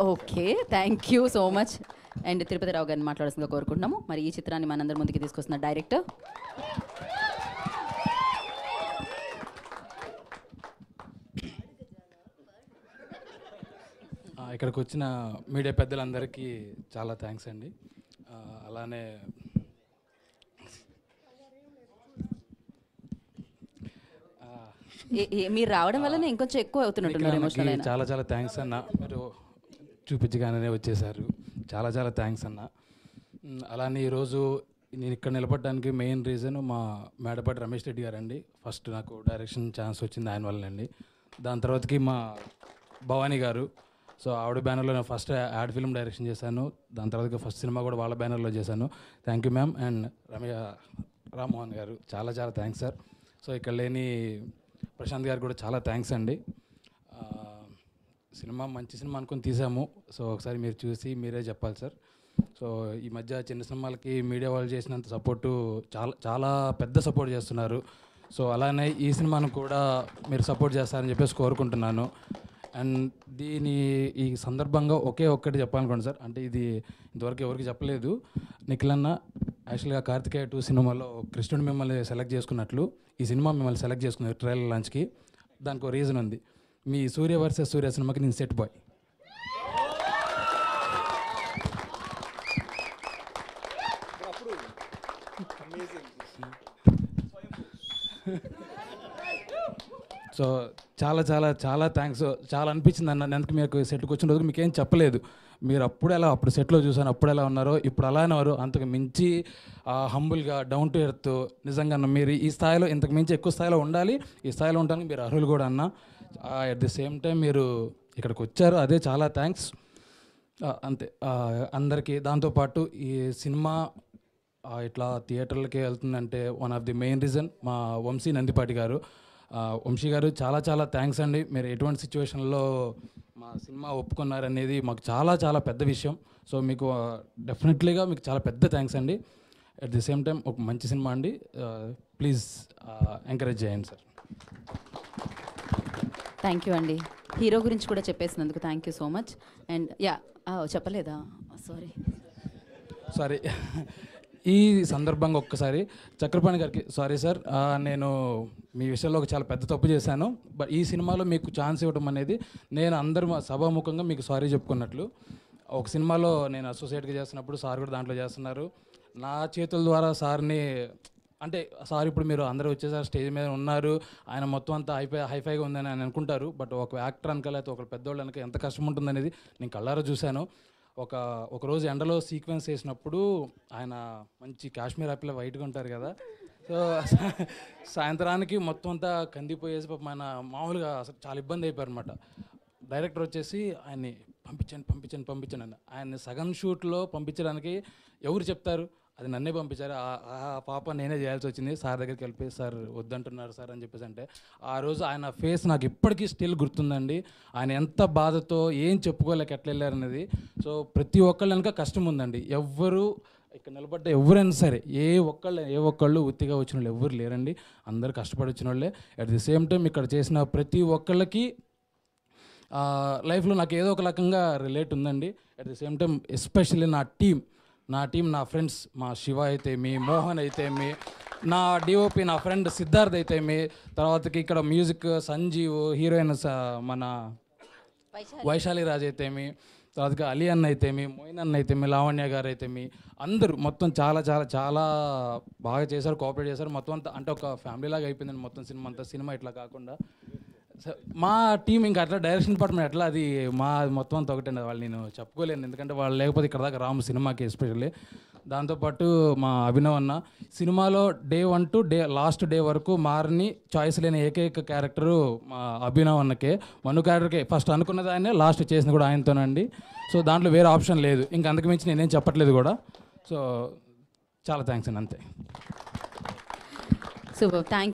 Okay, thank you so much. And Tirupati Rao గారిని మాట్లాడాల్సిందిగా కోరుకుంటున్నాము. మరి ఈ చిత్రాన్ని మనందరి ముందుకి తీసుకొస్తున్న డైరెక్టర్. ఇక్కడికి వచ్చిన మీడియా పెద్దలందరికీ చాలా థ్యాంక్స్ అండి. అలానే మీరు రావడం వల్లనే ఇంకొంచెం ఎక్కువ అవుతున్నట్టున్నారు ఎమోషనల్ అయినా. చాలా చాలా థ్యాంక్స్ అన్న, మీరు చూపించగానే వచ్చేసారు. చాలా చాలా థ్యాంక్స్ అన్న. అలానే ఈరోజు నేను ఇక్కడ నిలబడడానికి మెయిన్ రీజన్ మా మేడపాటి రమేష్ రెడ్డి గారు అండి. ఫస్ట్ నాకు డైరెక్షన్ ఛాన్స్ వచ్చింది ఆయన వల్లనండి. దాని తర్వాతకి మా భవానీ గారు, సో ఆవిడ బ్యానర్లో నేను ఫస్ట్ యాడ్ ఫిల్మ్ డైరెక్షన్ చేశాను. దాని తర్వాత ఫస్ట్ సినిమా కూడా వాళ్ళ బ్యానర్లో చేశాను. Thank you ma'am. And Rammohan గారు చాలా చాలా థ్యాంక్స్ సార్. సో ఇక్కడ లేని ప్రశాంత్ గారు కూడా చాలా థ్యాంక్స్ అండి. సినిమా మంచి సినిమా అనుకుని తీసాము. సో ఒకసారి మీరు చూసి మీరే చెప్పాలి సార్. సో ఈ మధ్య చిన్న సినిమాలకి మీడియా వాళ్ళు చేసినంత సపోర్టు చాలా చాలా పెద్ద సపోర్ట్ చేస్తున్నారు. సో అలానే ఈ సినిమాను కూడా మీరు సపోర్ట్ చేస్తారని చెప్పేసి కోరుకుంటున్నాను. అండ్ ఈ సందర్భంగా ఒక్కటి చెప్పాలనుకోండి సార్. అంటే ఇది ఇంతవరకు ఎవరికి చెప్పలేదు. నిఖిల్ అన్న యాక్చువల్గా కార్తికేయ 2 సినిమాలో కృష్ణుడు మిమ్మల్ని సెలెక్ట్ చేసుకున్నట్లు ఈ సినిమా మిమ్మల్ని సెలెక్ట్ చేసుకున్నారు ట్రైలర్ లాంచ్కి. దానికి ఒక రీజన్ ఉంది. మీ సూర్య వర్సెస్ సూర్య సినిమాకి నేను సెట్ బాయ్. సో చాలా చాలా చాలా థ్యాంక్స్. చాలా అనిపించింది అన్న. అందుకు మీకు సెట్కి వచ్చిన రోజు మీకేం చెప్పలేదు. మీరు అప్పుడు సెట్లో చూసాను, అప్పుడు ఎలా ఉన్నారో ఇప్పుడు అలానే వారు. అంతకు మించి హంబుల్గా డౌన్ టు ఎర్త్. నిజంగా మీరు ఈ స్థాయిలో ఇంతకు మించి ఎక్కువ స్థాయిలో ఉండాలి. ఈ స్థాయిలో ఉండడానికి మీరు అర్హులు కూడా అన్న. అట్ ది సేమ్ టైం మీరు ఇక్కడికి వచ్చారు, అదే చాలా థ్యాంక్స్. అంతే అందరికీ. దాంతోపాటు ఈ సినిమా ఇట్లా థియేటర్లకి వెళ్తుందంటే one of the main reason మా వంశీ నందిపాటి గారు. వంశీ గారు చాలా చాలా థ్యాంక్స్ అండి. మీరు ఎటువంటి సిచ్యువేషన్లో మా సినిమా ఒప్పుకున్నారనేది మాకు చాలా చాలా పెద్ద విషయం. సో మీకు డెఫినెట్లీగా మీకు చాలా పెద్ద థ్యాంక్స్ అండి. అట్ ది సేమ్ టైం ఒక మంచి సినిమా అండి. ప్లీజ్ ఎంకరేజ్ చేయండి సార్. థ్యాంక్ యూ అండి. హీరో గురించి కూడా చెప్పేసినందుకు thank you so much. And చెప్పలేదా? సారీ. ఈ సందర్భంగా ఒక్కసారి చక్రపాణి గారికి సారీ సార్, నేను మీ విషయంలో ఒక చాలా పెద్ద తప్పు చేశాను. బట్ ఈ సినిమాలో మీకు ఛాన్స్ ఇవ్వడం అనేది నేను అందరూ సభాముఖంగా మీకు సారీ చెప్పుకున్నట్లు. ఒక సినిమాలో నేను అసోసియేట్గా చేస్తున్నప్పుడు సార్ కూడా దాంట్లో చేస్తున్నారు. నా చేతుల ద్వారా సార్ని అంటే సార్ ఇప్పుడు మీరు అందరూ వచ్చేసారి స్టేజ్ మీద ఉన్నారు, ఆయన మొత్తం అంతా హైఫైగా ఉందని ఆయన అనుకుంటారు. బట్ ఒక యాక్టర్ అనక లేకపోతే ఒక పెద్దోళ్ళు అనక ఎంత కష్టం ఉంటుందనేది నేను కళ్ళారా చూశాను. ఒకరోజు ఎండలో సీక్వెన్స్ చేసినప్పుడు ఆయన మంచి కాశ్మీర్ ఆపిల్ వైట్గా ఉంటారు కదా. సో సాయంత్రానికి మొత్తం అంతా కందిపోయేసి పాపం ఆయన మామూలుగా అసలు చాలా ఇబ్బంది అయిపోయారు అనమాట. డైరెక్టర్ వచ్చేసి ఆయన్ని పంపించండి అని ఆయన్ని సగం షూట్లో పంపించడానికి ఎవరు చెప్తారు? అది నన్నే పంపించారు. ఆ పాప నేనే చేయాల్సి వచ్చింది. సార్ దగ్గరికి వెళ్ళిపోయి సార్ వద్దంటున్నారు సార్ అని చెప్పేసి అంటే ఆ రోజు ఆయన ఫేస్ నాకు ఇప్పటికీ స్టిల్ గుర్తుందండి. ఆయన ఎంత బాధతో ఏం చెప్పుకోలేక ఎట్లా వెళ్ళారనేది. సో ప్రతి ఒక్కళ్ళు వెనక కష్టం ఉందండి. ఎవ్వరు ఇక్కడ నిలబడ్డ ఎవరైనా సరే ఏ ఒక్కళ్ళు ఉత్తిగా వచ్చిన వాళ్ళు ఎవరు లేరండి. అందరూ కష్టపడి వచ్చిన వాళ్ళే. అట్ ది సేమ్ టైం ఇక్కడ చేసిన ప్రతి ఒక్కళ్ళకి లైఫ్లో నాకు ఏదో ఒక రకంగా రిలేట్ ఉందండి. At the same time especially నా టీం నా ఫ్రెండ్స్, మా శివ అయితే మీ మోహన్ అయితే మీ నా డిఓపి నా ఫ్రెండ్ సిద్ధార్థ్ అయితే మీ తర్వాతకి ఇక్కడ మ్యూజిక్ సంజీవ్, హీరోయిన్ మన వైశాలి రాజ్ అయితే మీ తర్వాత అలీ అన్న అయితే మీ మోయిన్ అన్న అయితే మీ లావణ్య గారు అయితే మీ అందరూ మొత్తం చాలా చాలా చాలా బాగా చేశారు, కోఆపరేట్ చేశారు. మొత్తం అంతా అంటే ఒక ఫ్యామిలీ లాగా అయిపోయిందండి మొత్తం సినిమా ఇట్లా కాకుండా. మా టీం ఇంకా అట్లా డైరెక్షన్ డిపార్ట్మెంట్ ఎట్లా అది మొత్తం అంతా ఒకటండి. వాళ్ళు నేను చెప్పుకోలేను ఎందుకంటే వాళ్ళు లేకపోతే ఇక్కడ దాకా రాము సినిమాకి ఎస్పెషల్లీ. దాంతోపాటు మా అభినవ్ అన్న సినిమాలో డే 1 to లాస్ట్ డే వరకు మారని చాయిస్ లేని ఏకైక క్యారెక్టరు మా అభినవ్ అన్నకే. మను క్యారెక్టర్కే ఫస్ట్ అనుకున్నది ఆయనే, లాస్ట్ చేసింది కూడా ఆయనతోనండి. సో దాంట్లో వేరే ఆప్షన్ లేదు. ఇంకా అంతకుమించి నేనేం చెప్పట్లేదు కూడా. సో చాలా థ్యాంక్స్ అండి, అంతే. Super, thank